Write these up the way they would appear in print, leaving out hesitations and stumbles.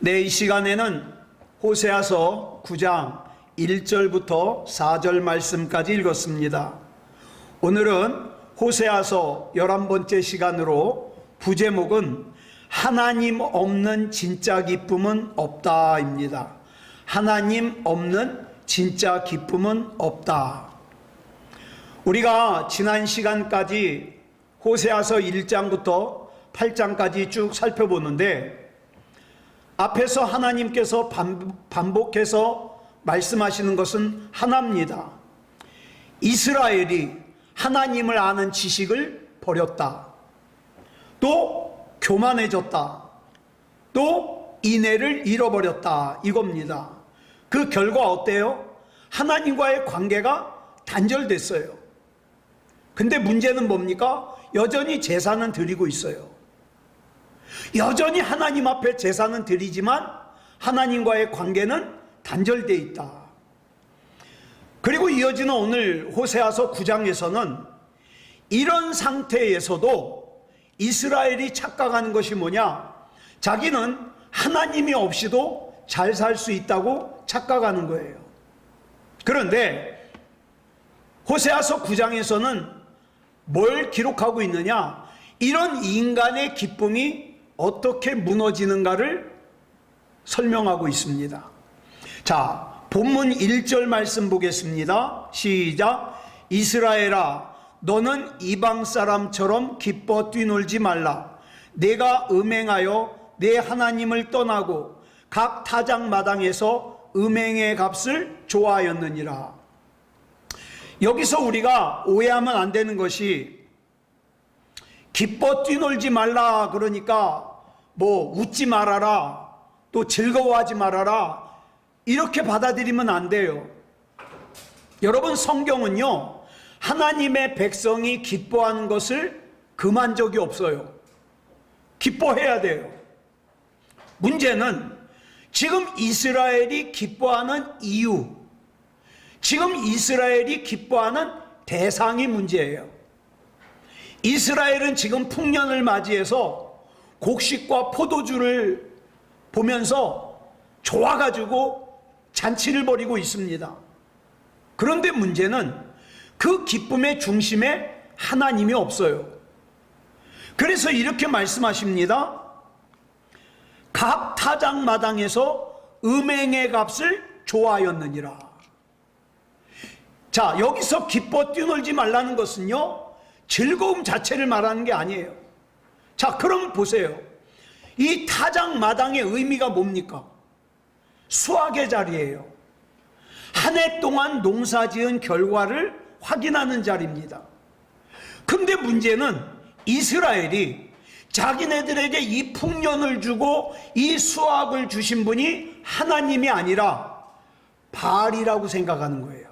네, 이 시간에는 호세아서 9장 1절부터 4절 말씀까지 읽었습니다. 오늘은 호세아서 11번째 시간으로 부제목은 하나님 없는 진짜 기쁨은 없다입니다. 하나님 없는 진짜 기쁨은 없다. 우리가 지난 시간까지 호세아서 1장부터 8장까지 쭉 살펴보는데, 앞에서 하나님께서 반복해서 말씀하시는 것은 하나입니다. 이스라엘이 하나님을 아는 지식을 버렸다. 또 교만해졌다. 또 인애를 잃어버렸다. 이겁니다. 그 결과 어때요? 하나님과의 관계가 단절됐어요. 근데 문제는 뭡니까? 여전히 제사는 드리고 있어요. 여전히 하나님 앞에 제사는 드리지만 하나님과의 관계는 단절되어 있다. 그리고 이어지는 오늘 호세아서 9장에서는 이런 상태에서도 이스라엘이 착각하는 것이 뭐냐? 자기는 하나님이 없이도 잘 살 수 있다고 착각하는 거예요. 그런데 호세아서 9장에서는 뭘 기록하고 있느냐? 이런 인간의 기쁨이 어떻게 무너지는가를 설명하고 있습니다. 자, 본문 1절 말씀 보겠습니다. 시작. 이스라엘아, 너는 이방 사람처럼 기뻐 뛰놀지 말라. 내가 음행하여 내 하나님을 떠나고 각 타작 마당에서 음행의 값을 좋아하였느니라. 여기서 우리가 오해하면 안 되는 것이, 기뻐 뛰놀지 말라 그러니까 뭐 웃지 말아라, 또 즐거워하지 말아라, 이렇게 받아들이면 안 돼요. 여러분, 성경은요, 하나님의 백성이 기뻐하는 것을 금한 적이 없어요. 기뻐해야 돼요. 문제는 지금 이스라엘이 기뻐하는 이유, 지금 이스라엘이 기뻐하는 대상이 문제예요. 이스라엘은 지금 풍년을 맞이해서 곡식과 포도주를 보면서 좋아가지고 잔치를 벌이고 있습니다. 그런데 문제는 그 기쁨의 중심에 하나님이 없어요. 그래서 이렇게 말씀하십니다. 각 타작 마당에서 음행의 값을 좋아하였느니라. 자, 여기서 기뻐 뛰놀지 말라는 것은요, 즐거움 자체를 말하는 게 아니에요. 자, 그럼 보세요. 이 타작 마당의 의미가 뭡니까? 수확의 자리예요. 한 해 동안 농사 지은 결과를 확인하는 자리입니다. 근데 문제는 이스라엘이 자기네들에게 이 풍년을 주고 이 수확을 주신 분이 하나님이 아니라 바알이라고 생각하는 거예요.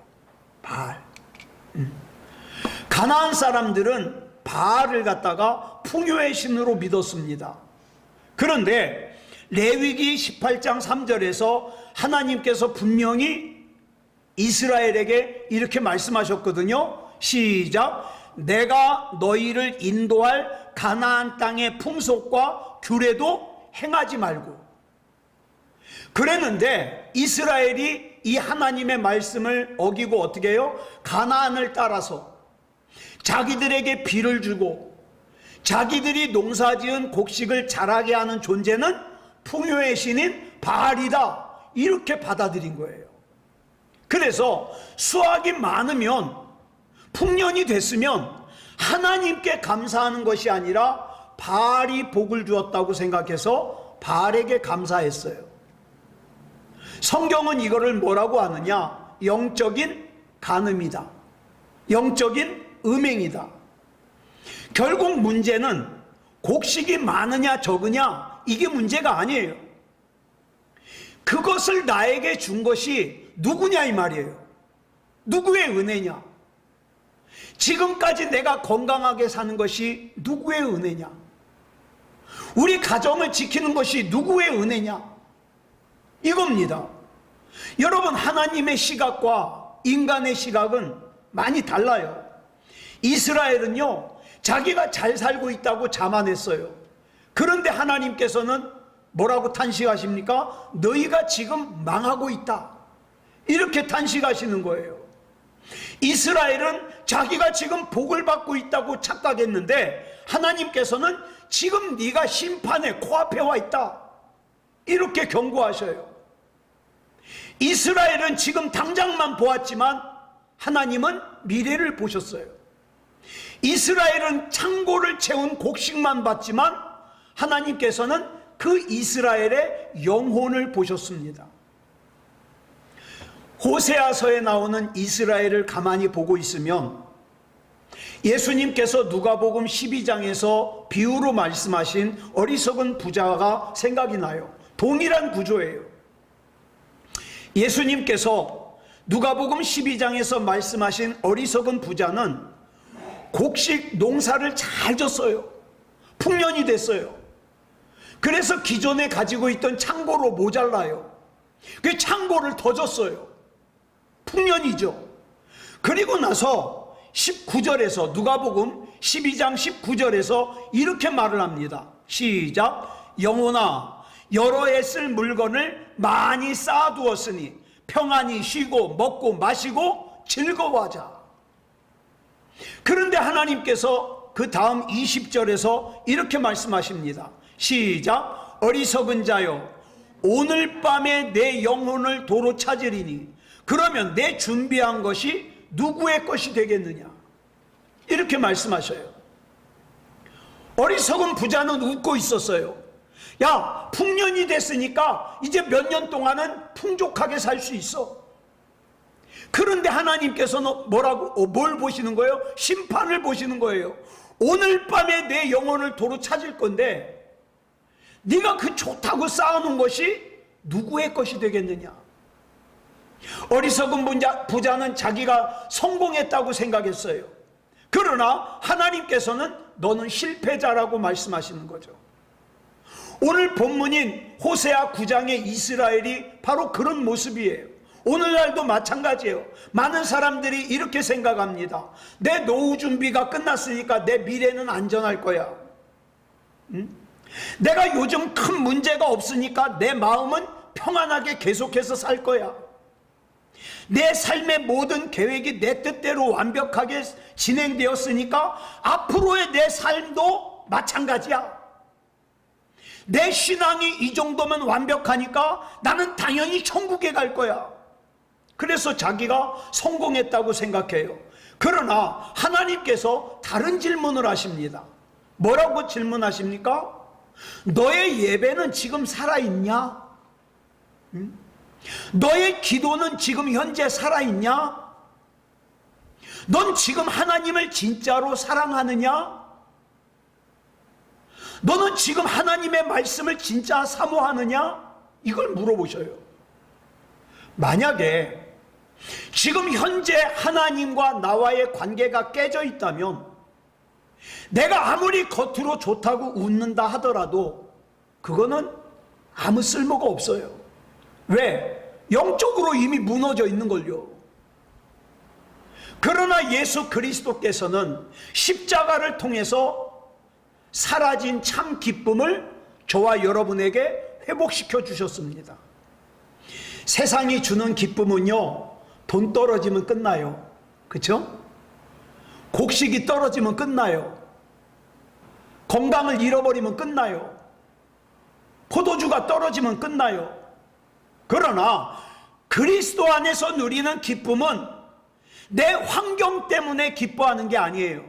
바알. 가나안 사람들은 바알을 갖다가 풍요의 신으로 믿었습니다. 그런데 레위기 18장 3절에서 하나님께서 분명히 이스라엘에게 이렇게 말씀하셨거든요. 시작. 내가 너희를 인도할 가나안 땅의 풍속과 규례도 행하지 말고. 그랬는데 이스라엘이 이 하나님의 말씀을 어기고 어떻게 해요? 가나안을 따라서 자기들에게 비를 주고 자기들이 농사지은 곡식을 자라게 하는 존재는 풍요의 신인 바알이다, 이렇게 받아들인 거예요. 그래서 수확이 많으면, 풍년이 됐으면 하나님께 감사하는 것이 아니라 바알이 복을 주었다고 생각해서 바알에게 감사했어요. 성경은 이거를 뭐라고 하느냐? 영적인 간음이다, 영적인 음행이다. 결국 문제는 곡식이 많으냐 적으냐, 이게 문제가 아니에요. 그것을 나에게 준 것이 누구냐 이 말이에요. 누구의 은혜냐? 지금까지 내가 건강하게 사는 것이 누구의 은혜냐? 우리 가정을 지키는 것이 누구의 은혜냐? 이겁니다. 여러분, 하나님의 시각과 인간의 시각은 많이 달라요. 이스라엘은요, 자기가 잘 살고 있다고 자만했어요. 그런데 하나님께서는 뭐라고 탄식하십니까? 너희가 지금 망하고 있다. 이렇게 탄식하시는 거예요. 이스라엘은 자기가 지금 복을 받고 있다고 착각했는데 하나님께서는 지금 네가 심판의 코앞에 와 있다. 이렇게 경고하셔요. 이스라엘은 지금 당장만 보았지만 하나님은 미래를 보셨어요. 이스라엘은 창고를 채운 곡식만 봤지만 하나님께서는 그 이스라엘의 영혼을 보셨습니다. 호세아서에 나오는 이스라엘을 가만히 보고 있으면 예수님께서 누가복음 12장에서 비유로 말씀하신 어리석은 부자가 생각이 나요. 동일한 구조예요. 예수님께서 누가복음 12장에서 말씀하신 어리석은 부자는 곡식 농사를 잘 졌어요. 풍년이 됐어요. 그래서 기존에 가지고 있던 창고로 모자라요. 그 창고를 더 줬어요. 풍년이죠. 그리고 나서 19절에서 누가복음 12장 19절에서 이렇게 말을 합니다. 시작. 영혼아, 여러 해 쓸 물건을 많이 쌓아두었으니 평안히 쉬고 먹고 마시고 즐거워하자. 그런데 하나님께서 그 다음 20절에서 이렇게 말씀하십니다. 시작. 어리석은 자여, 오늘 밤에 내 영혼을 도로 찾으리니 그러면 내 준비한 것이 누구의 것이 되겠느냐. 이렇게 말씀하셔요. 어리석은 부자는 웃고 있었어요. 야, 풍년이 됐으니까 이제 몇 년 동안은 풍족하게 살 수 있어. 그런데 하나님께서는 뭘 보시는 거예요? 심판을 보시는 거예요. 오늘 밤에 내 영혼을 도로 찾을 건데 네가 그 좋다고 쌓아놓은 것이 누구의 것이 되겠느냐. 어리석은 부자는 자기가 성공했다고 생각했어요. 그러나 하나님께서는 너는 실패자라고 말씀하시는 거죠. 오늘 본문인 호세아 9장의 이스라엘이 바로 그런 모습이에요. 오늘날도 마찬가지예요. 많은 사람들이 이렇게 생각합니다. 내 노후 준비가 끝났으니까 내 미래는 안전할 거야. 내가 요즘 큰 문제가 없으니까 내 마음은 평안하게 계속해서 살 거야. 내 삶의 모든 계획이 내 뜻대로 완벽하게 진행되었으니까 앞으로의 내 삶도 마찬가지야. 내 신앙이 이 정도면 완벽하니까 나는 당연히 천국에 갈 거야. 그래서 자기가 성공했다고 생각해요. 그러나 하나님께서 다른 질문을 하십니다. 뭐라고 질문하십니까? 너의 예배는 지금 살아있냐? 너의 기도는 지금 현재 살아있냐? 넌 지금 하나님을 진짜로 사랑하느냐? 너는 지금 하나님의 말씀을 진짜 사모하느냐? 이걸 물어보셔요. 만약에 지금 현재 하나님과 나와의 관계가 깨져 있다면 내가 아무리 겉으로 좋다고 웃는다 하더라도 그거는 아무 쓸모가 없어요. 왜? 영적으로 이미 무너져 있는 걸요. 그러나 예수 그리스도께서는 십자가를 통해서 사라진 참 기쁨을 저와 여러분에게 회복시켜 주셨습니다. 세상이 주는 기쁨은요, 돈 떨어지면 끝나요. 그렇죠? 곡식이 떨어지면 끝나요. 건강을 잃어버리면 끝나요. 포도주가 떨어지면 끝나요. 그러나 그리스도 안에서 누리는 기쁨은 내 환경 때문에 기뻐하는 게 아니에요.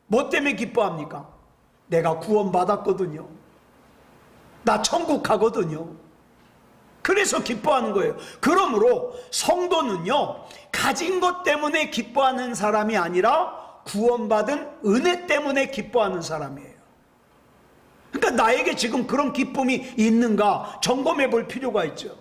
뭐 때문에 기뻐합니까? 내가 구원받았거든요. 나 천국 가거든요. 그래서 기뻐하는 거예요. 그러므로 성도는요, 가진 것 때문에 기뻐하는 사람이 아니라 구원받은 은혜 때문에 기뻐하는 사람이에요. 그러니까 나에게 지금 그런 기쁨이 있는가 점검해 볼 필요가 있죠.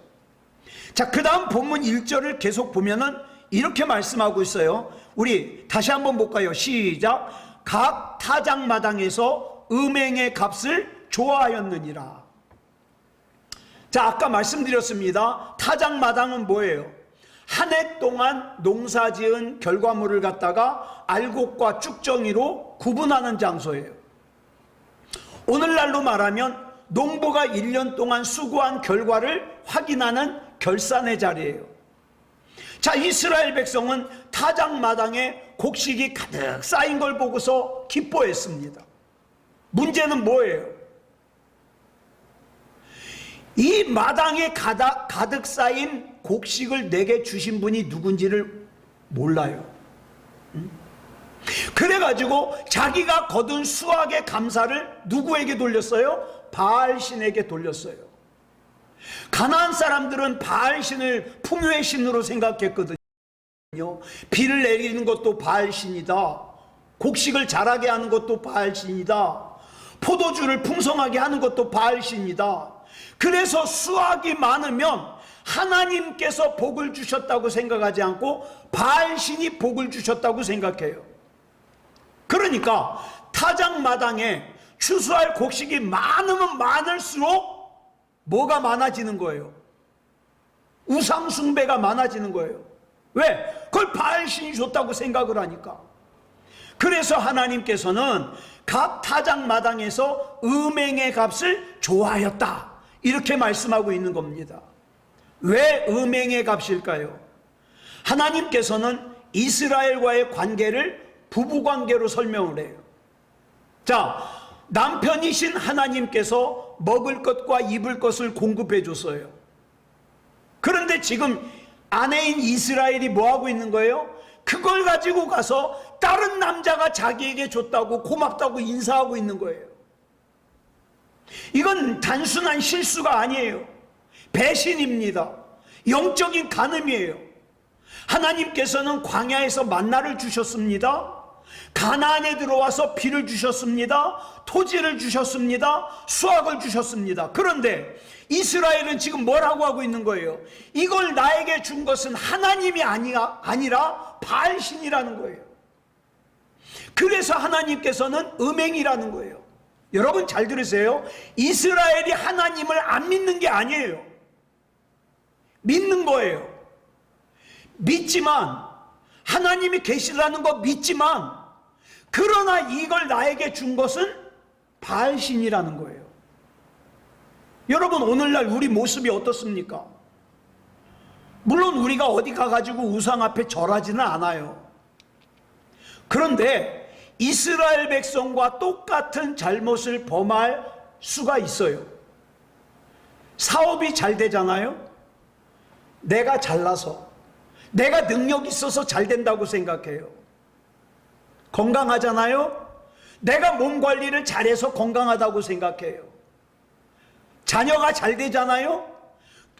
자, 그 다음 본문 1절을 계속 보면은 이렇게 말씀하고 있어요. 우리 다시 한번 볼까요? 시작. 각 타작마당에서 음행의 값을 좋아하였느니라. 자, 아까 말씀드렸습니다. 타작마당은 뭐예요? 한 해 동안 농사 지은 결과물을 갖다가 알곡과 쭉정이로 구분하는 장소예요. 오늘날로 말하면 농부가 1년 동안 수고한 결과를 확인하는 결산의 자리예요. 자, 이스라엘 백성은 타작마당에 곡식이 가득 쌓인 걸 보고서 기뻐했습니다. 문제는 뭐예요? 이 마당에 가득 쌓인 곡식을 내게 주신 분이 누군지를 몰라요. 그래가지고 자기가 거둔 수확의 감사를 누구에게 돌렸어요? 바알신에게 돌렸어요. 가나안 사람들은 바알신을 풍요의 신으로 생각했거든요. 비를 내리는 것도 바알신이다. 곡식을 자라게 하는 것도 바알신이다. 포도주를 풍성하게 하는 것도 바알신이다. 그래서 수확이 많으면 하나님께서 복을 주셨다고 생각하지 않고 바알신이 복을 주셨다고 생각해요. 그러니까 타작마당에 추수할 곡식이 많으면 많을수록 뭐가 많아지는 거예요? 우상숭배가 많아지는 거예요. 왜? 그걸 바알신이 줬다고 생각을 하니까. 그래서 하나님께서는 각 타작마당에서 음행의 값을 좋아하였다, 이렇게 말씀하고 있는 겁니다. 왜 음행의 값일까요? 하나님께서는 이스라엘과의 관계를 부부관계로 설명을 해요. 자, 남편이신 하나님께서 먹을 것과 입을 것을 공급해 줬어요. 그런데 지금 아내인 이스라엘이 뭐하고 있는 거예요? 그걸 가지고 가서 다른 남자가 자기에게 줬다고 고맙다고 인사하고 있는 거예요. 이건 단순한 실수가 아니에요. 배신입니다. 영적인 간음이에요. 하나님께서는 광야에서 만나를 주셨습니다. 가나안에 들어와서 비를 주셨습니다. 토지를 주셨습니다. 수확을 주셨습니다. 그런데 이스라엘은 지금 뭐라고 하고 있는 거예요? 이걸 나에게 준 것은 하나님이 아니라 바알신이라는 거예요. 그래서 하나님께서는 음행이라는 거예요. 여러분 잘 들으세요. 이스라엘이 하나님을 안 믿는 게 아니에요. 믿는 거예요. 믿지만, 하나님이 계시다는 거 믿지만, 그러나 이걸 나에게 준 것은 바알신이라는 거예요. 여러분, 오늘날 우리 모습이 어떻습니까? 물론 우리가 어디 가가지고 우상 앞에 절하지는 않아요. 그런데 이스라엘 백성과 똑같은 잘못을 범할 수가 있어요. 사업이 잘 되잖아요. 내가 잘나서, 내가 능력 있어서 잘 된다고 생각해요. 건강하잖아요. 내가 몸 관리를 잘해서 건강하다고 생각해요. 자녀가 잘 되잖아요.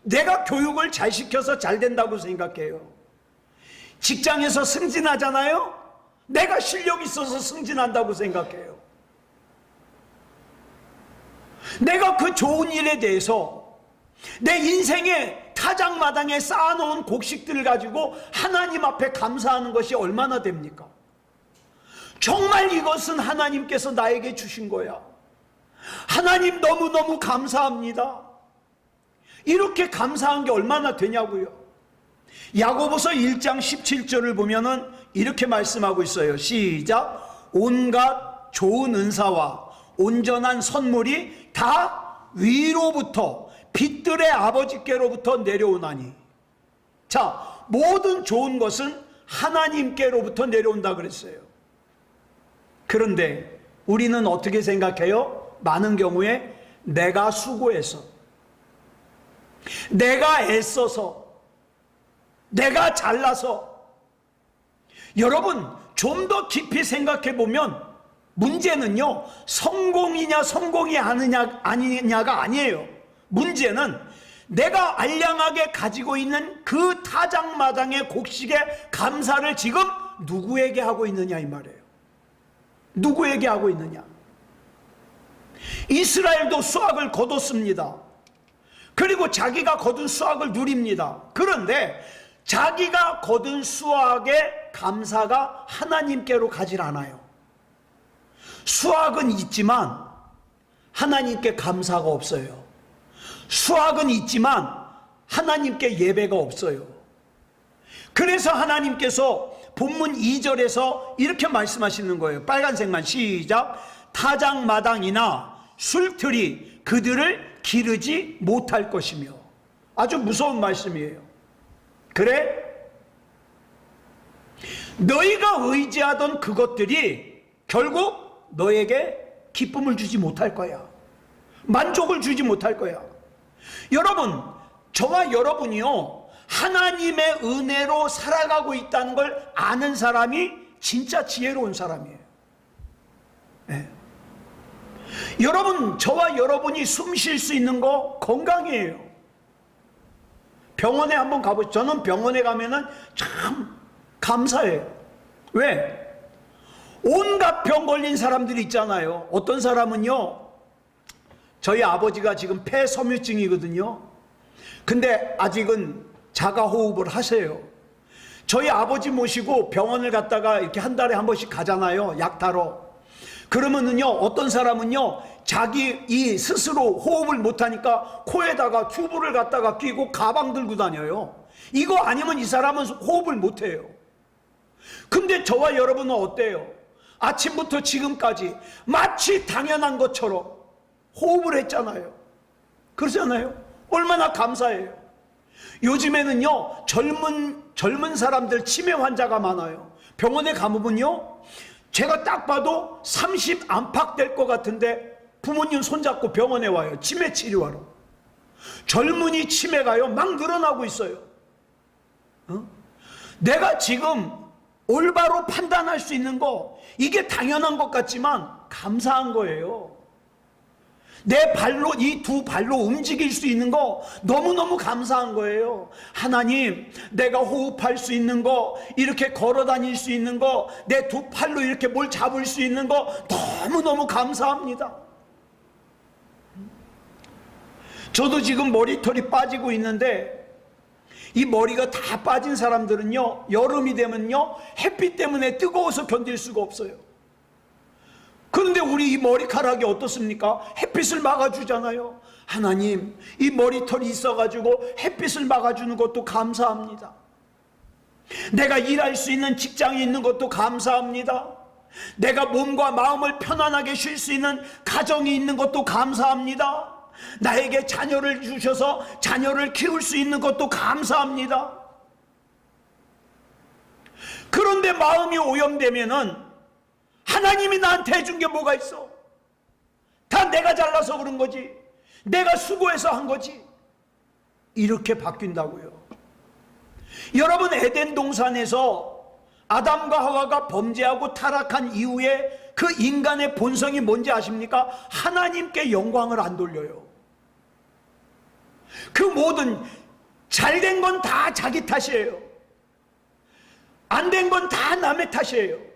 내가 교육을 잘 시켜서 잘 된다고 생각해요. 직장에서 승진하잖아요. 내가 실력 있어서 승진한다고 생각해요. 내가 그 좋은 일에 대해서 내 인생의 타작마당에 쌓아놓은 곡식들을 가지고 하나님 앞에 감사하는 것이 얼마나 됩니까? 정말 이것은 하나님께서 나에게 주신 거야. 하나님 너무너무 감사합니다. 이렇게 감사한 게 얼마나 되냐고요. 야고보서 1장 17절을 보면은 이렇게 말씀하고 있어요. 시작. 온갖 좋은 은사와 온전한 선물이 다 위로부터 빛들의 아버지께로부터 내려오나니. 자, 모든 좋은 것은 하나님께로부터 내려온다 그랬어요. 그런데 우리는 어떻게 생각해요? 많은 경우에 내가 수고해서, 내가 애써서, 내가 잘나서. 여러분, 좀 더 깊이 생각해 보면 문제는요, 성공이냐 성공이 아니냐가 아니에요. 문제는 내가 알량하게 가지고 있는 그 타작마당의 곡식의 감사를 지금 누구에게 하고 있느냐 이 말이에요. 누구에게 하고 있느냐. 이스라엘도 수확을 거뒀습니다. 그리고 자기가 거둔 수확을 누립니다. 그런데 자기가 거둔 수확의 감사가 하나님께로 가질 않아요. 수확은 있지만 하나님께 감사가 없어요. 수확은 있지만 하나님께 예배가 없어요. 그래서 하나님께서 본문 2절에서 이렇게 말씀하시는 거예요. 빨간색만 시작. 타작마당이나 술틀이 그들을 기르지 못할 것이며. 아주 무서운 말씀이에요. 그래? 너희가 의지하던 그것들이 결국 너에게 기쁨을 주지 못할 거야. 만족을 주지 못할 거야. 여러분, 저와 여러분이요, 하나님의 은혜로 살아가고 있다는 걸 아는 사람이 진짜 지혜로운 사람이에요. 네. 여러분, 저와 여러분이 숨 쉴 수 있는 거 건강이에요. 병원에 한번 가보죠. 저는 병원에 가면은 참 감사해요. 왜? 온갖 병 걸린 사람들이 있잖아요. 어떤 사람은요, 저희 아버지가 지금 폐섬유증이거든요. 근데 아직은 자가호흡을 하세요. 저희 아버지 모시고 병원을 갔다가 이렇게 한 달에 한 번씩 가잖아요. 약 타러. 그러면은요, 어떤 사람은요, 자기 이 스스로 호흡을 못하니까 코에다가 튜브를 갖다가 끼고 가방 들고 다녀요. 이거 아니면 이 사람은 호흡을 못해요. 근데 저와 여러분은 어때요? 아침부터 지금까지 마치 당연한 것처럼 호흡을 했잖아요. 그러잖아요. 얼마나 감사해요. 요즘에는요, 젊은 사람들 치매 환자가 많아요. 병원에 가보면요, 제가 딱 봐도 30 안팎 될 것 같은데 부모님 손잡고 병원에 와요. 치매 치료하러. 젊은이 치매가요 막 늘어나고 있어요. 내가 지금 올바로 판단할 수 있는 거, 이게 당연한 것 같지만 감사한 거예요. 내 발로, 이 두 발로 움직일 수 있는 거 너무너무 감사한 거예요. 하나님, 내가 호흡할 수 있는 거, 이렇게 걸어 다닐 수 있는 거, 내 두 팔로 이렇게 뭘 잡을 수 있는 거 너무너무 감사합니다. 저도 지금 머리털이 빠지고 있는데, 이 머리가 다 빠진 사람들은요, 여름이 되면요, 햇빛 때문에 뜨거워서 견딜 수가 없어요. 그런데 우리 이 머리카락이 어떻습니까? 햇빛을 막아주잖아요. 하나님, 이 머리털이 있어가지고 햇빛을 막아주는 것도 감사합니다. 내가 일할 수 있는 직장이 있는 것도 감사합니다. 내가 몸과 마음을 편안하게 쉴 수 있는 가정이 있는 것도 감사합니다. 나에게 자녀를 주셔서 자녀를 키울 수 있는 것도 감사합니다. 그런데 마음이 오염되면은 하나님이 나한테 해준 게 뭐가 있어? 다 내가 잘나서 그런 거지, 내가 수고해서 한 거지. 이렇게 바뀐다고요. 여러분, 에덴 동산에서 아담과 하와가 범죄하고 타락한 이후에 그 인간의 본성이 뭔지 아십니까? 하나님께 영광을 안 돌려요. 그 모든 잘된 건 다 자기 탓이에요. 안 된 건 다 남의 탓이에요.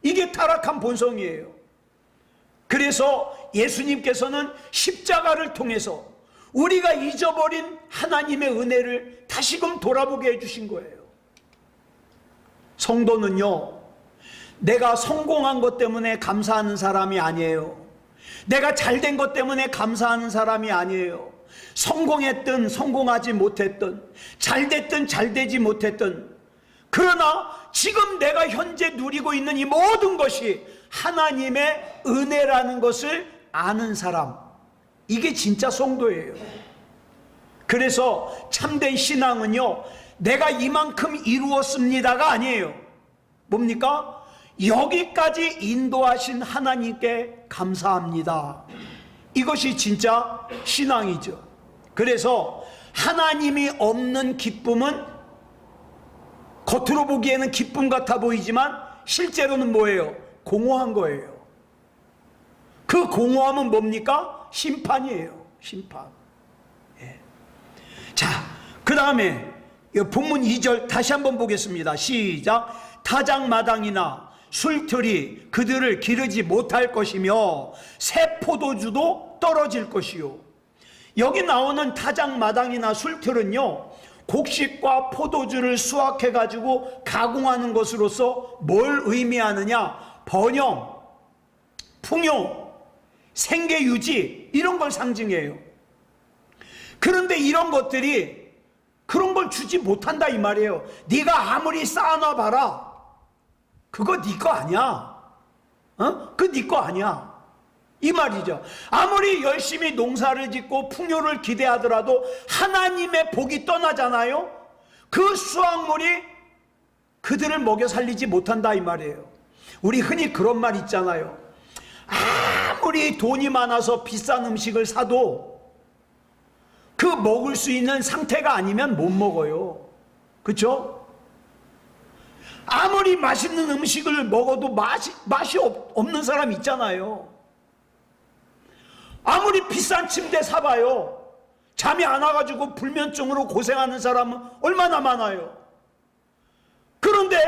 이게 타락한 본성이에요. 그래서 예수님께서는 십자가를 통해서 우리가 잊어버린 하나님의 은혜를 다시금 돌아보게 해주신 거예요. 성도는요, 내가 성공한 것 때문에 감사하는 사람이 아니에요. 내가 잘된 것 때문에 감사하는 사람이 아니에요. 성공했든 성공하지 못했든, 잘됐든 잘되지 못했든, 그러나 지금 내가 현재 누리고 있는 이 모든 것이 하나님의 은혜라는 것을 아는 사람, 이게 진짜 성도예요. 그래서 참된 신앙은요, 내가 이만큼 이루었습니다가 아니에요. 뭡니까? 여기까지 인도하신 하나님께 감사합니다. 이것이 진짜 신앙이죠. 그래서 하나님이 없는 기쁨은 겉으로 보기에는 기쁨 같아 보이지만 실제로는 뭐예요? 공허한 거예요. 그 공허함은 뭡니까? 심판이에요. 심판. 예. 자, 그 다음에 본문 2절 다시 한번 보겠습니다. 시작. 타작마당이나 술틀이 그들을 기르지 못할 것이며 새 포도주도 떨어질 것이요. 여기 나오는 타작마당이나 술틀은요, 곡식과 포도주를 수확해 가지고 가공하는 것으로서 뭘 의미하느냐? 번영, 풍요, 생계 유지, 이런 걸 상징해요. 그런데 이런 것들이 그런 걸 주지 못한다 이 말이에요. 네가 아무리 쌓아놔 봐라, 그거 네 거 아니야. 그거 네 거 아니야. 이 말이죠. 아무리 열심히 농사를 짓고 풍요를 기대하더라도 하나님의 복이 떠나잖아요. 그 수확물이 그들을 먹여 살리지 못한다 이 말이에요. 우리 흔히 그런 말 있잖아요. 아무리 돈이 많아서 비싼 음식을 사도 그 먹을 수 있는 상태가 아니면 못 먹어요. 그렇죠? 아무리 맛있는 음식을 먹어도 맛이 없는 사람 있잖아요. 아무리 비싼 침대 사봐요. 잠이 안 와가지고 불면증으로 고생하는 사람은 얼마나 많아요. 그런데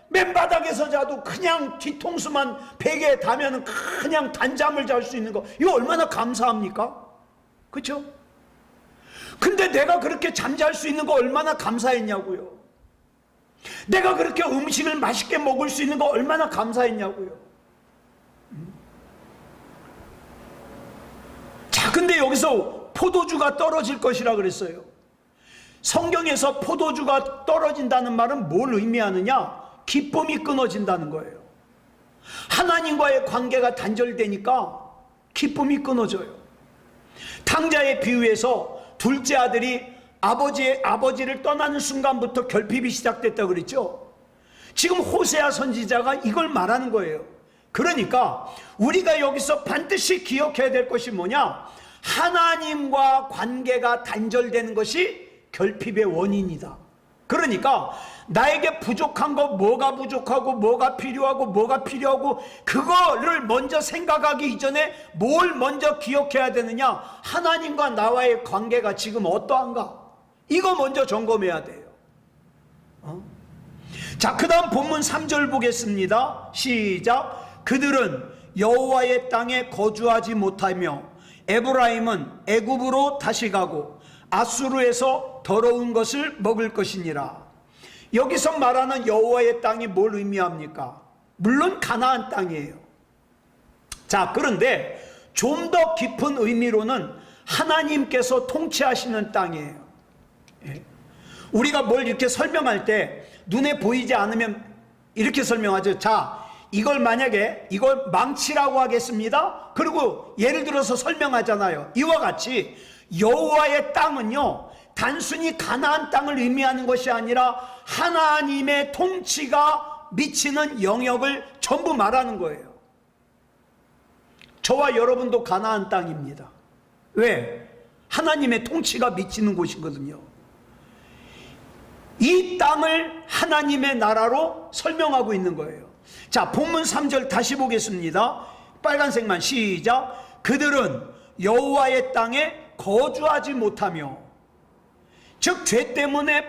맨바닥에서 자도 그냥 뒤통수만 베개에 닿으면 그냥 단잠을 잘 수 있는 거, 이거 얼마나 감사합니까? 그렇죠? 근데 내가 그렇게 잠잘 수 있는 거 얼마나 감사했냐고요. 내가 그렇게 음식을 맛있게 먹을 수 있는 거 얼마나 감사했냐고요. 자, 근데 여기서 포도주가 떨어질 것이라 그랬어요. 성경에서 포도주가 떨어진다는 말은 뭘 의미하느냐? 기쁨이 끊어진다는 거예요. 하나님과의 관계가 단절되니까 기쁨이 끊어져요. 탕자의 비유에서 둘째 아들이 아버지를 떠나는 순간부터 결핍이 시작됐다고 그랬죠. 지금 호세아 선지자가 이걸 말하는 거예요. 그러니까 우리가 여기서 반드시 기억해야 될 것이 뭐냐? 하나님과 관계가 단절되는 것이 결핍의 원인이다. 그러니까 나에게 부족한 거, 뭐가 부족하고 뭐가 필요하고 그거를 먼저 생각하기 이전에 뭘 먼저 기억해야 되느냐? 하나님과 나와의 관계가 지금 어떠한가? 이거 먼저 점검해야 돼요. 자, 그 다음 본문 3절 보겠습니다. 시작. 그들은 여호와의 땅에 거주하지 못하며 에브라임은 애굽으로 다시 가고 아수르에서 더러운 것을 먹을 것이니라. 여기서 말하는 여호와의 땅이 뭘 의미합니까? 물론 가나안 땅이에요. 자, 그런데 좀 더 깊은 의미로는 하나님께서 통치하시는 땅이에요. 우리가 뭘 이렇게 설명할 때 눈에 보이지 않으면 이렇게 설명하죠. 자, 이걸 만약에 이걸 망치라고 하겠습니다. 그리고 예를 들어서 설명하잖아요. 이와 같이 여호와의 땅은요, 단순히 가나안 땅을 의미하는 것이 아니라 하나님의 통치가 미치는 영역을 전부 말하는 거예요. 저와 여러분도 가나안 땅입니다. 왜? 하나님의 통치가 미치는 곳이거든요. 이 땅을 하나님의 나라로 설명하고 있는 거예요. 자, 본문 3절 다시 보겠습니다. 빨간색만 시작. 그들은 여호와의 땅에 거주하지 못하며, 즉 죄 때문에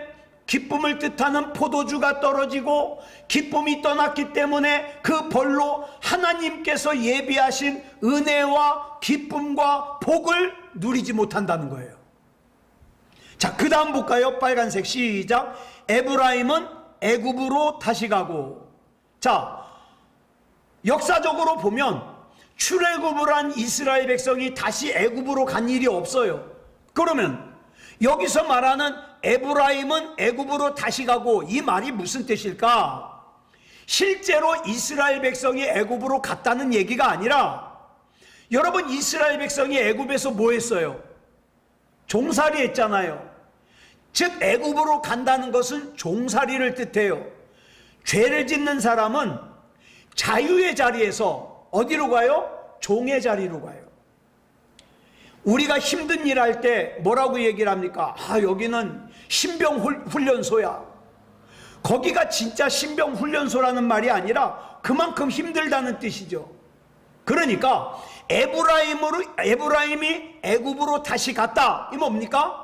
기쁨을 뜻하는 포도주가 떨어지고 기쁨이 떠났기 때문에 그 벌로 하나님께서 예비하신 은혜와 기쁨과 복을 누리지 못한다는 거예요. 자, 그 다음 볼까요? 빨간색 시작. 에브라임은 애굽으로 다시 가고. 자, 역사적으로 보면 출애굽을 한 이스라엘 백성이 다시 애굽으로 간 일이 없어요. 그러면 여기서 말하는 에브라임은 애굽으로 다시 가고, 이 말이 무슨 뜻일까? 실제로 이스라엘 백성이 애굽으로 갔다는 얘기가 아니라, 여러분, 이스라엘 백성이 애굽에서 뭐 했어요? 종살이 했잖아요. 즉 애굽으로 간다는 것은 종살이를 뜻해요. 죄를 짓는 사람은 자유의 자리에서 어디로 가요? 종의 자리로 가요. 우리가 힘든 일 할 때 뭐라고 얘기를 합니까? 아, 여기는 신병훈련소야. 거기가 진짜 신병훈련소라는 말이 아니라 그만큼 힘들다는 뜻이죠. 그러니까 에브라임이 애굽으로 다시 갔다. 이 뭡니까?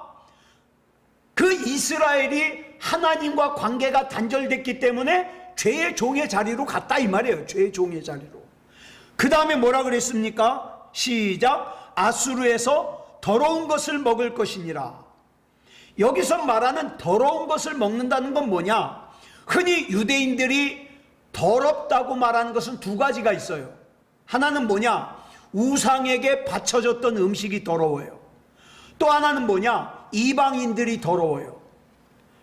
그 이스라엘이 하나님과 관계가 단절됐기 때문에 죄의 종의 자리로 갔다 이 말이에요. 죄의 종의 자리로. 그 다음에 뭐라 그랬습니까? 시작. 아수르에서 더러운 것을 먹을 것이니라. 여기서 말하는 더러운 것을 먹는다는 건 뭐냐? 흔히 유대인들이 더럽다고 말하는 것은 두 가지가 있어요. 하나는 뭐냐? 우상에게 바쳐졌던 음식이 더러워요. 또 하나는 뭐냐? 이방인들이 더러워요.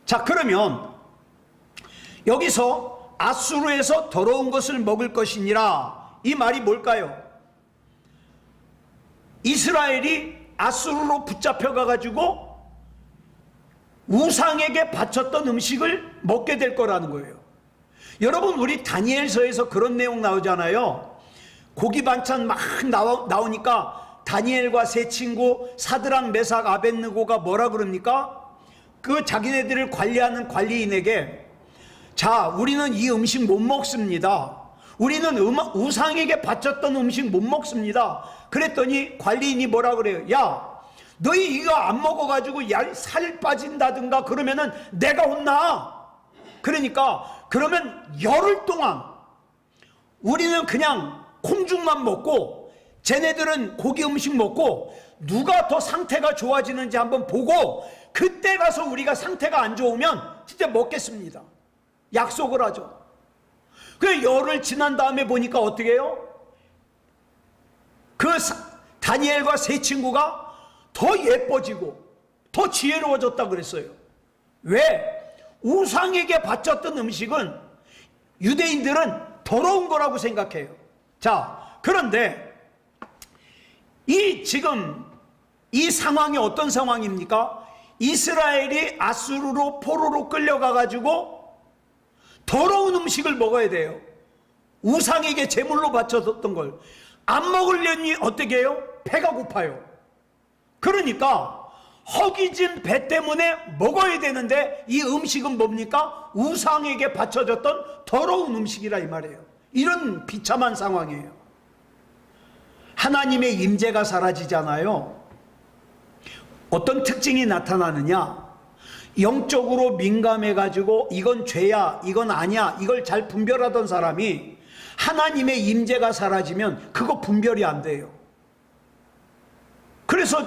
자, 그러면 여기서 아수르에서 더러운 것을 먹을 것이니라, 이 말이 뭘까요? 이스라엘이 아수르로 붙잡혀가 가지고 우상에게 바쳤던 음식을 먹게 될 거라는 거예요. 여러분, 우리 다니엘서에서 그런 내용 나오잖아요. 고기 반찬 막 나오니까 다니엘과 세 친구 사드락 메삭 아벳느고가 뭐라 그럽니까? 그 자기네들을 관리하는 관리인에게, 자, 우리는 이 음식 못 먹습니다. 우리는 우상에게 바쳤던 음식 못 먹습니다. 그랬더니 관리인이 뭐라 그래요? 야, 너희 이거 안 먹어가지고 살 빠진다든가 그러면은 내가 혼나. 그러니까 그러면 열흘 동안 우리는 그냥 콩죽만 먹고 쟤네들은 고기 음식 먹고 누가 더 상태가 좋아지는지 한번 보고 그때 가서 우리가 상태가 안 좋으면 진짜 먹겠습니다. 약속을 하죠. 그 열흘 지난 다음에 보니까 어떻게 해요? 그 다니엘과 세 친구가 더 예뻐지고 더 지혜로워졌다 그랬어요. 왜? 우상에게 바쳤던 음식은 유대인들은 더러운 거라고 생각해요. 자, 그런데 지금 이 상황이 어떤 상황입니까? 이스라엘이 아수르로 포로로 끌려가 가지고 더러운 음식을 먹어야 돼요. 우상에게 제물로 바쳐뒀던 걸 안 먹으려니 어떻게 해요? 배가 고파요. 그러니까 허기진 배 때문에 먹어야 되는데 이 음식은 뭡니까? 우상에게 바쳐졌던 더러운 음식이라 이 말이에요. 이런 비참한 상황이에요. 하나님의 임재가 사라지잖아요. 어떤 특징이 나타나느냐? 영적으로 민감해가지고 이건 죄야, 이건 아니야, 이걸 잘 분별하던 사람이 하나님의 임재가 사라지면 그거 분별이 안 돼요. 그래서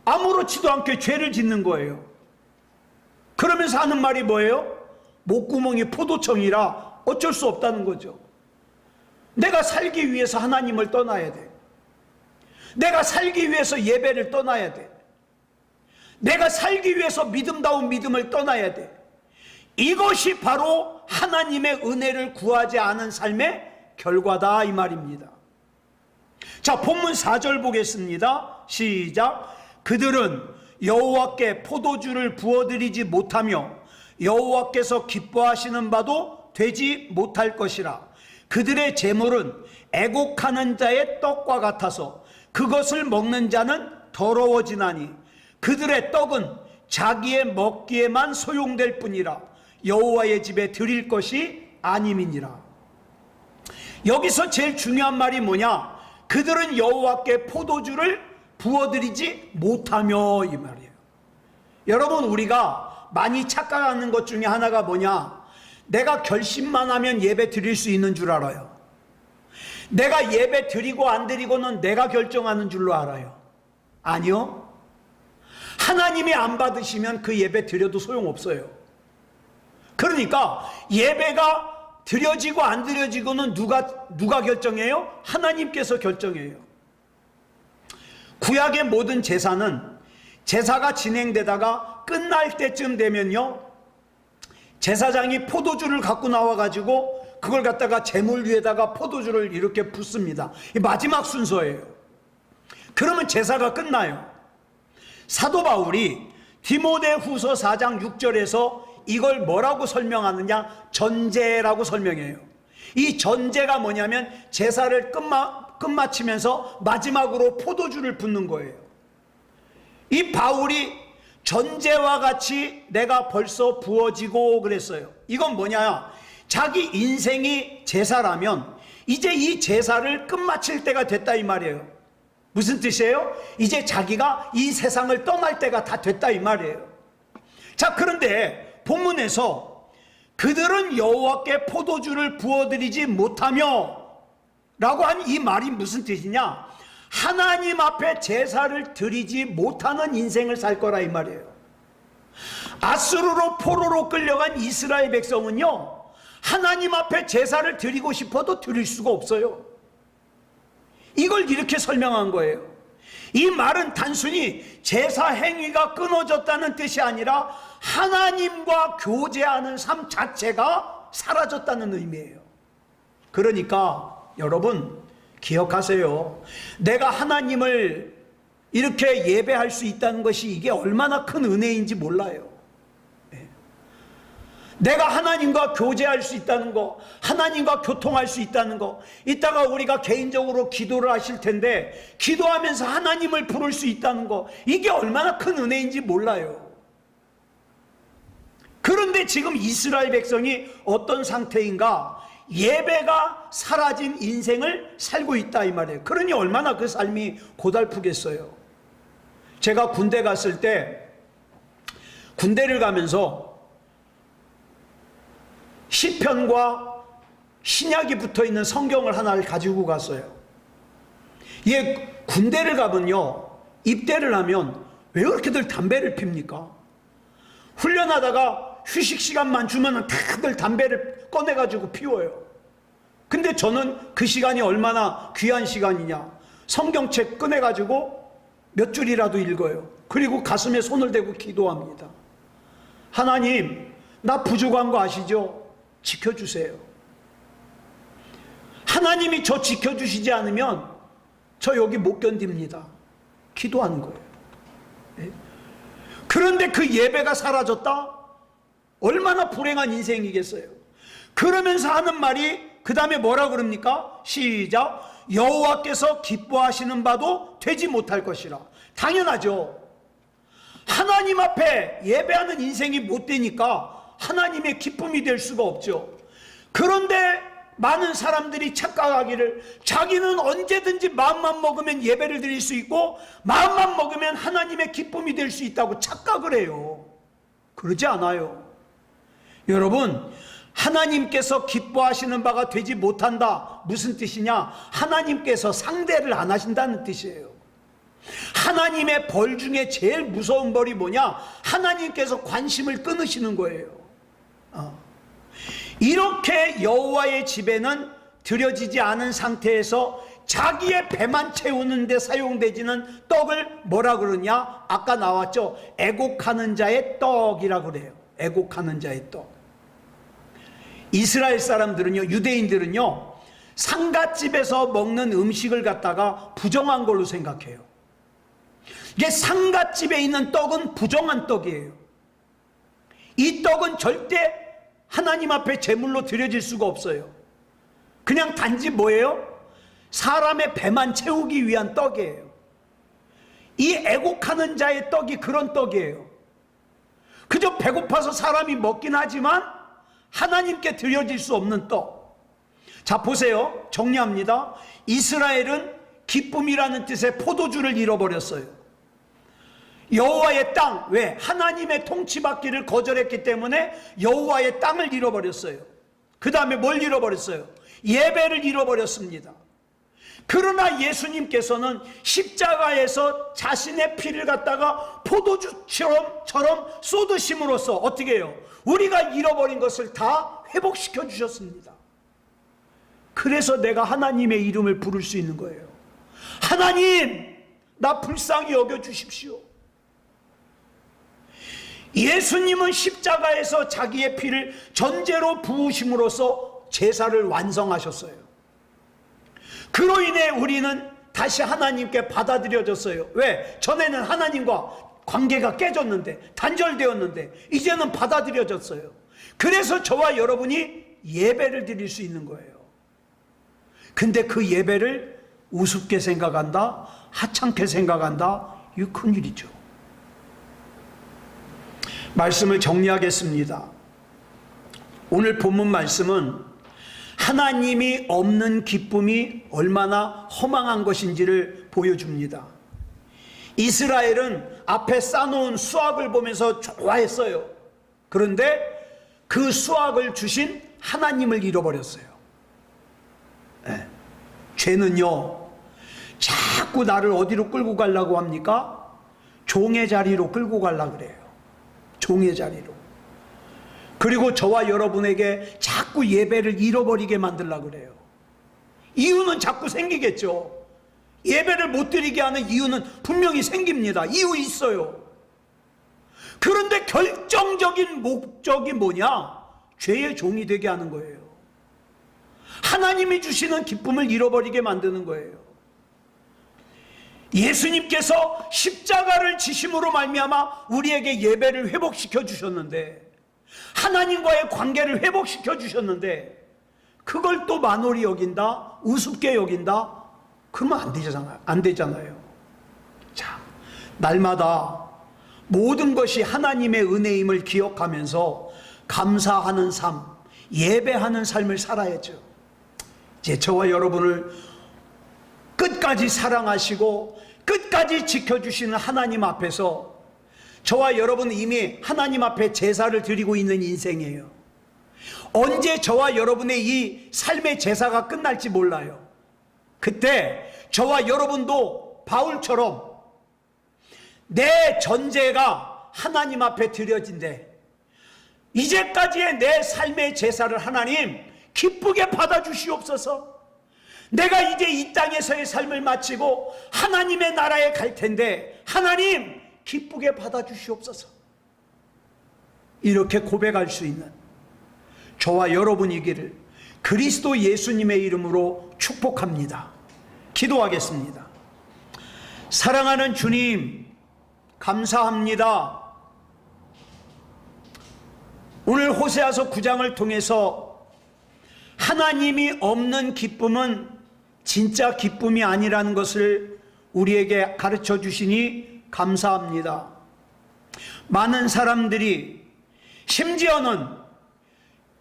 아무렇지도 않게 죄를 짓는 거예요. 그러면서 하는 말이 뭐예요? 목구멍이 포도청이라 어쩔 수 없다는 거죠. 내가 살기 위해서 하나님을 떠나야 돼. 내가 살기 위해서 예배를 떠나야 돼. 내가 살기 위해서 믿음다운 믿음을 떠나야 돼. 이것이 바로 하나님의 은혜를 구하지 않은 삶의 결과다 이 말입니다. 자, 본문 4절 보겠습니다. 시작. 그들은 여호와께 포도주를 부어드리지 못하며 여호와께서 기뻐하시는 바도 되지 못할 것이라. 그들의 제물은 애곡하는 자의 떡과 같아서 그것을 먹는 자는 더러워지나니 그들의 떡은 자기의 먹기에만 소용될 뿐이라 여호와의 집에 드릴 것이 아님이니라. 여기서 제일 중요한 말이 뭐냐? 그들은 여호와께 포도주를 부어드리지 못하며 이 말이에요. 여러분, 우리가 많이 착각하는 것 중에 하나가 뭐냐? 내가 결심만 하면 예배 드릴 수 있는 줄 알아요. 내가 예배 드리고 안 드리고는 내가 결정하는 줄로 알아요. 아니요. 하나님이 안 받으시면 그 예배 드려도 소용없어요. 그러니까 예배가 드려지고 안 드려지고는 누가 결정해요? 하나님께서 결정해요. 구약의 모든 제사는 제사가 진행되다가 끝날 때쯤 되면요, 제사장이 포도주를 갖고 나와가지고 그걸 갖다가 제물 위에다가 포도주를 이렇게 붓습니다. 마지막 순서예요. 그러면 제사가 끝나요. 사도 바울이 디모데후서 4장 6절에서 이걸 뭐라고 설명하느냐? 전제라고 설명해요. 이 전제가 뭐냐면 제사를 끝마치면서 마지막으로 포도주를 붓는 거예요. 이 바울이 전제와 같이 내가 벌써 부어지고 그랬어요. 이건 뭐냐? 자기 인생이 제사라면 이제 이 제사를 끝마칠 때가 됐다 이 말이에요. 무슨 뜻이에요? 이제 자기가 이 세상을 떠날 때가 다 됐다 이 말이에요. 자, 그런데 본문에서 그들은 여호와께 포도주를 부어드리지 못하며 라고 한 이 말이 무슨 뜻이냐? 하나님 앞에 제사를 드리지 못하는 인생을 살 거라 이 말이에요. 아수르로 포로로 끌려간 이스라엘 백성은요, 하나님 앞에 제사를 드리고 싶어도 드릴 수가 없어요. 이걸 이렇게 설명한 거예요. 이 말은 단순히 제사 행위가 끊어졌다는 뜻이 아니라 하나님과 교제하는 삶 자체가 사라졌다는 의미예요. 그러니까 여러분 기억하세요. 내가 하나님을 이렇게 예배할 수 있다는 것이 이게 얼마나 큰 은혜인지 몰라요. 내가 하나님과 교제할 수 있다는 거, 하나님과 교통할 수 있다는 거, 이따가 우리가 개인적으로 기도를 하실 텐데 기도하면서 하나님을 부를 수 있다는 거, 이게 얼마나 큰 은혜인지 몰라요. 그런데 지금 이스라엘 백성이 어떤 상태인가? 예배가 사라진 인생을 살고 있다 이 말이에요. 그러니 얼마나 그 삶이 고달프겠어요. 제가 군대 갔을 때, 군대를 가면서 시편과 신약이 붙어있는 성경을 하나를 가지고 갔어요. 예, 군대를 가면요, 입대를 하면 왜 그렇게들 담배를 핍니까? 훈련하다가 휴식 시간만 주면 다들 담배를 꺼내가지고 피워요. 근데 저는 그 시간이 얼마나 귀한 시간이냐, 성경책 꺼내가지고 몇 줄이라도 읽어요. 그리고 가슴에 손을 대고 기도합니다. 하나님, 나 부족한 거 아시죠? 지켜주세요. 하나님이 저 지켜주시지 않으면 저 여기 못 견딥니다. 기도하는 거예요. 네? 그런데 그 예배가 사라졌다? 얼마나 불행한 인생이겠어요. 그러면서 하는 말이 그 다음에 뭐라 그럽니까? 시작. 여호와께서 기뻐하시는 바도 되지 못할 것이라. 당연하죠. 하나님 앞에 예배하는 인생이 못 되니까 하나님의 기쁨이 될 수가 없죠. 그런데 많은 사람들이 착각하기를, 자기는 언제든지 마음만 먹으면 예배를 드릴 수 있고 마음만 먹으면 하나님의 기쁨이 될 수 있다고 착각을 해요. 그러지 않아요. 여러분, 하나님께서 기뻐하시는 바가 되지 못한다, 무슨 뜻이냐? 하나님께서 상대를 안 하신다는 뜻이에요. 하나님의 벌 중에 제일 무서운 벌이 뭐냐? 하나님께서 관심을 끊으시는 거예요. 이렇게 여호와의 집에는 드려지지 않은 상태에서 자기의 배만 채우는 데 사용되지는 떡을 뭐라 그러냐? 아까 나왔죠? 애곡하는 자의 떡이라 그래요. 애곡하는 자의 떡. 이스라엘 사람들은요, 유대인들은요, 상갓집에서 먹는 음식을 갖다가 부정한 걸로 생각해요. 이게 상갓집에 있는 떡은 부정한 떡이에요. 이 떡은 절대 하나님 앞에 제물로 드려질 수가 없어요. 그냥 단지 뭐예요? 사람의 배만 채우기 위한 떡이에요. 이 애곡하는 자의 떡이 그런 떡이에요. 그저 배고파서 사람이 먹긴 하지만 하나님께 드려질 수 없는 떡. 자, 보세요. 정리합니다. 이스라엘은 기쁨이라는 뜻의 포도주를 잃어버렸어요. 여호와의 땅, 왜? 하나님의 통치받기를 거절했기 때문에 여호와의 땅을 잃어버렸어요. 그 다음에 뭘 잃어버렸어요? 예배를 잃어버렸습니다. 그러나 예수님께서는 십자가에서 자신의 피를 갖다가 포도주처럼 쏟으심으로써 어떻게 해요? 우리가 잃어버린 것을 다 회복시켜 주셨습니다. 그래서 내가 하나님의 이름을 부를 수 있는 거예요. 하나님, 나 불쌍히 여겨 주십시오. 예수님은 십자가에서 자기의 피를 전제로 부으심으로써 제사를 완성하셨어요. 그로 인해 우리는 다시 하나님께 받아들여졌어요. 왜? 전에는 하나님과 관계가 깨졌는데, 단절되었는데 이제는 받아들여졌어요. 그래서 저와 여러분이 예배를 드릴 수 있는 거예요. 근데 그 예배를 우습게 생각한다, 하찮게 생각한다, 이거 큰일이죠. 말씀을 정리하겠습니다. 오늘 본문 말씀은 하나님이 없는 기쁨이 얼마나 허망한 것인지를 보여줍니다. 이스라엘은 앞에 쌓아놓은 수확을 보면서 좋아했어요. 그런데 그 수확을 주신 하나님을 잃어버렸어요. 네. 죄는요, 자꾸 나를 어디로 끌고 가려고 합니까? 종의 자리로 끌고 가려고 그래요. 종의 자리로. 그리고 저와 여러분에게 자꾸 예배를 잃어버리게 만들려고 그래요. 이유는 자꾸 생기겠죠. 예배를 못 드리게 하는 이유는 분명히 생깁니다. 이유 있어요. 그런데 결정적인 목적이 뭐냐? 죄의 종이 되게 하는 거예요. 하나님이 주시는 기쁨을 잃어버리게 만드는 거예요. 예수님께서 십자가를 지심으로 말미암아 우리에게 예배를 회복시켜 주셨는데, 하나님과의 관계를 회복시켜 주셨는데, 그걸 또 만홀히 여긴다, 우습게 여긴다, 그러면 안 되잖아요. 자, 날마다 모든 것이 하나님의 은혜임을 기억하면서 감사하는 삶, 예배하는 삶을 살아야죠. 이제 저와 여러분을 끝까지 사랑하시고 끝까지 지켜주시는 하나님 앞에서 저와 여러분은 이미 하나님 앞에 제사를 드리고 있는 인생이에요. 언제 저와 여러분의 이 삶의 제사가 끝날지 몰라요. 그때 저와 여러분도 바울처럼 내 전제가 하나님 앞에 드려진대, 이제까지의 내 삶의 제사를 하나님 기쁘게 받아주시옵소서. 내가 이제 이 땅에서의 삶을 마치고 하나님의 나라에 갈 텐데 하나님 기쁘게 받아주시옵소서. 이렇게 고백할 수 있는 저와 여러분이기를 그리스도 예수님의 이름으로 축복합니다. 기도하겠습니다. 사랑하는 주님, 감사합니다. 오늘 호세아서 9장을 통해서 하나님이 없는 기쁨은 진짜 기쁨이 아니라는 것을 우리에게 가르쳐 주시니 감사합니다. 많은 사람들이, 심지어는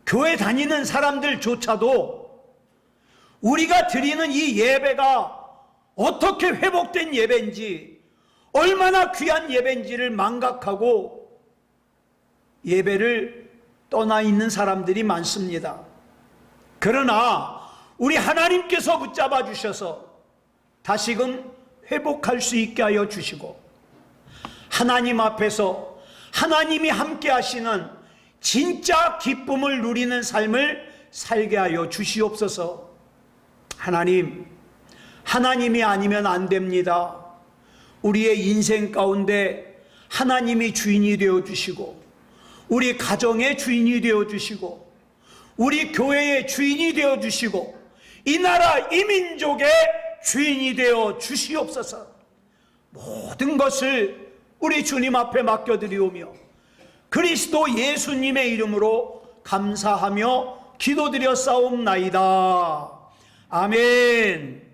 교회 다니는 사람들조차도 우리가 드리는 이 예배가 어떻게 회복된 예배인지, 얼마나 귀한 예배인지를 망각하고 예배를 떠나 있는 사람들이 많습니다. 그러나 우리 하나님께서 붙잡아 주셔서 다시금 회복할 수 있게 하여 주시고, 하나님 앞에서 하나님이 함께 하시는 진짜 기쁨을 누리는 삶을 살게 하여 주시옵소서. 하나님이 아니면 안 됩니다. 우리의 인생 가운데 하나님이 주인이 되어 주시고, 우리 가정의 주인이 되어 주시고, 우리 교회의 주인이 되어 주시고, 이 나라 이 민족의 주인이 되어 주시옵소서. 모든 것을 우리 주님 앞에 맡겨드리오며 그리스도 예수님의 이름으로 감사하며 기도드려 싸움나이다. 아멘.